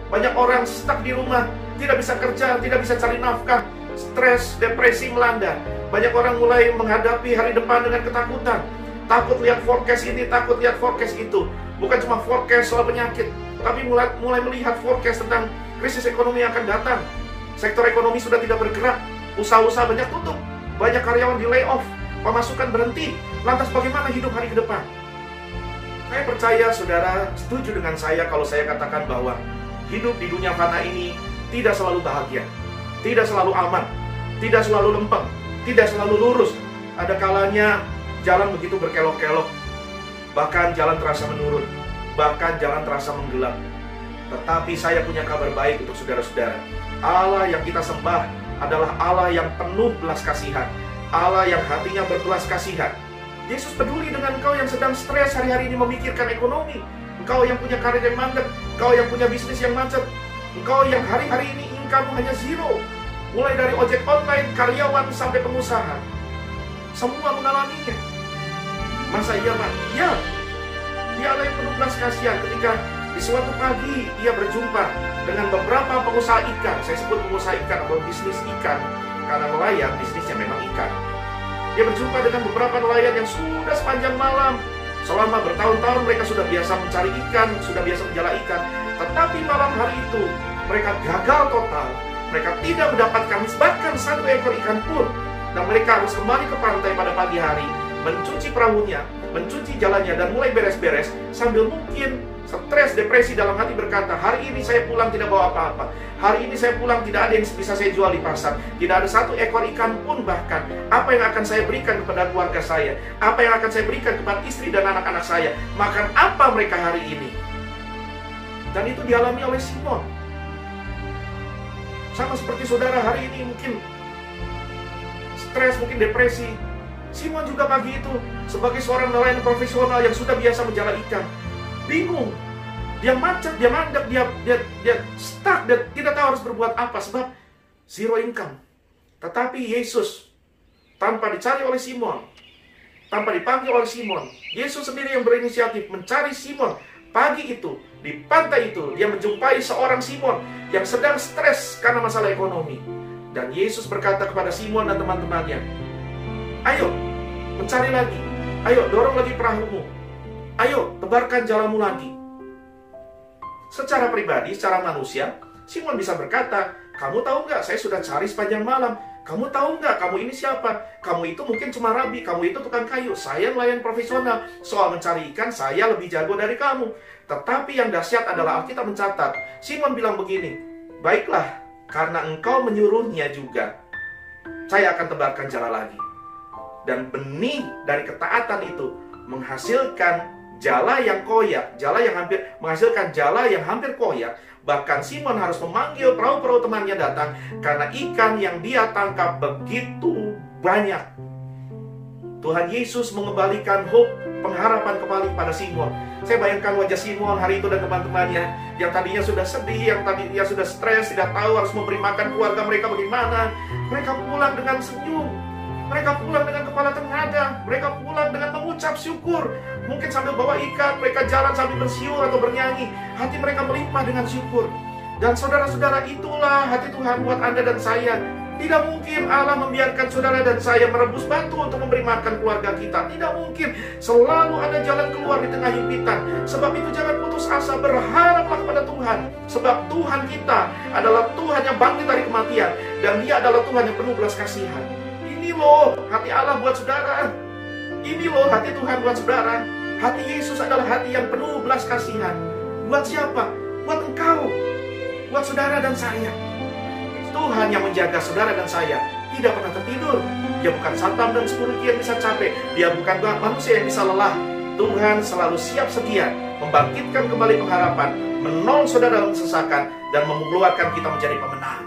Banyak orang stuck di rumah, tidak bisa kerja, tidak bisa cari nafkah, stres, depresi melanda. Banyak orang mulai menghadapi hari depan dengan ketakutan. Takut lihat forecast ini, takut lihat forecast itu. Bukan cuma forecast soal penyakit, tapi mulai melihat forecast tentang krisis ekonomi yang akan datang. Sektor ekonomi sudah tidak bergerak, usaha-usaha banyak tutup, banyak karyawan di layoff, pemasukan berhenti. Lantas bagaimana hidup hari ke depan? Saya percaya saudara setuju dengan saya kalau saya katakan bahwa hidup di dunia fana ini tidak selalu bahagia, tidak selalu aman, tidak selalu lempeng, tidak selalu lurus. Ada kalanya jalan begitu berkelok-kelok, bahkan jalan terasa menurun, bahkan jalan terasa menggelap. Tetapi saya punya kabar baik untuk saudara-saudara. Allah yang kita sembah adalah Allah yang penuh belas kasihan, Allah yang hatinya berbelas kasihan. Yesus peduli dengan engkau yang sedang stres hari-hari ini memikirkan ekonomi, engkau yang punya karir yang mandek, engkau yang punya bisnis yang macet, engkau yang hari-hari ini income hanya zero, mulai dari ojek online, karyawan sampai pengusaha, semua mengalaminya. Masa iya Pak? Ya, dia Allah yang penuh belas kasihan. Ketika di suatu pagi dia berjumpa dengan beberapa pengusaha ikan. Saya sebut pengusaha ikan atau bisnis ikan karena nelayan bisnisnya memang ikan. Dia berjumpa dengan beberapa nelayan yang sudah sepanjang malam, selama bertahun-tahun mereka sudah biasa mencari ikan, sudah biasa menjala ikan. Tetapi malam hari itu mereka gagal total. Mereka tidak mendapatkan bahkan satu ekor ikan pun. Dan mereka harus kembali ke pantai pada pagi hari, mencuci perahunya, mencuci jalannya, dan mulai beres-beres sambil mungkin stres, depresi dalam hati berkata, hari ini saya pulang tidak bawa apa-apa. Hari ini saya pulang tidak ada yang bisa saya jual di pasar. Tidak ada satu ekor ikan pun bahkan. Apa yang akan saya berikan kepada keluarga saya? Apa yang akan saya berikan kepada istri dan anak-anak saya? Makan apa mereka hari ini? Dan itu dialami oleh Simon. Sama seperti saudara hari ini mungkin stres, mungkin depresi. Simon juga pagi itu sebagai seorang nelayan profesional yang sudah biasa menjala ikan, bingung, dia macet, dia mandek, dia stuck, dia tidak tahu harus berbuat apa sebab zero income. Tetapi Yesus tanpa dicari oleh Simon, tanpa dipanggil oleh Simon, Yesus sendiri yang berinisiatif mencari Simon. Pagi itu di pantai itu dia menjumpai seorang Simon yang sedang stres karena masalah ekonomi. Dan Yesus berkata kepada Simon dan teman-temannya, ayo mencari lagi, ayo dorong lagi perahumu, ayo tebarkan jalamu lagi. Secara pribadi, secara manusia, Simon bisa berkata, kamu tahu nggak saya sudah cari sepanjang malam. Kamu tahu nggak kamu ini siapa? Kamu itu mungkin cuma rabi, kamu itu tukang kayu, saya nelayan profesional. Soal mencari ikan saya lebih jago dari kamu. Tetapi yang dahsyat adalah Alkitab mencatat, Simon bilang begini, baiklah, karena engkau menyuruhnya juga, saya akan tebarkan jala lagi. Dan benih dari ketaatan itu menghasilkan jala yang koyak, menghasilkan jala yang hampir koyak. Bahkan Simon harus memanggil perahu-perahu temannya datang karena ikan yang dia tangkap begitu banyak. Tuhan Yesus mengembalikan hope, pengharapan kembali pada Simon. Saya bayangkan wajah Simon hari itu dan teman-temannya yang tadinya sudah sedih, yang tadinya sudah stres, tidak tahu harus memberi makan keluarga mereka bagaimana. Mereka pulang dengan senyum, mereka pulang dengan kepala tengadang, mereka pulang dengan mengucap syukur. Mungkin sambil bawa ikan, mereka jalan sambil bersiul atau bernyanyi. Hati mereka melimpah dengan syukur. Dan saudara-saudara, itulah hati Tuhan buat Anda dan saya. Tidak mungkin Allah membiarkan saudara dan saya merebus batu untuk memberi makan keluarga kita. Tidak mungkin. Selalu ada jalan keluar di tengah himpitan. Sebab itu jangan putus asa, berharaplah kepada Tuhan. Sebab Tuhan kita adalah Tuhan yang bangkit dari kematian. Dan Dia adalah Tuhan yang penuh belas kasihan. Ini loh hati Allah buat saudara. Ini loh hati Tuhan buat saudara. Hati Yesus adalah hati yang penuh belas kasihan. Buat siapa? Buat engkau, buat saudara dan saya. Tuhan yang menjaga saudara dan saya tidak pernah tertidur. Dia bukan satam dan security yang bisa capek. Dia bukan manusia yang bisa lelah. Tuhan selalu siap sedia membangkitkan kembali pengharapan, menolong saudara dalam kesesakan, dan mengeluarkan kita menjadi pemenang.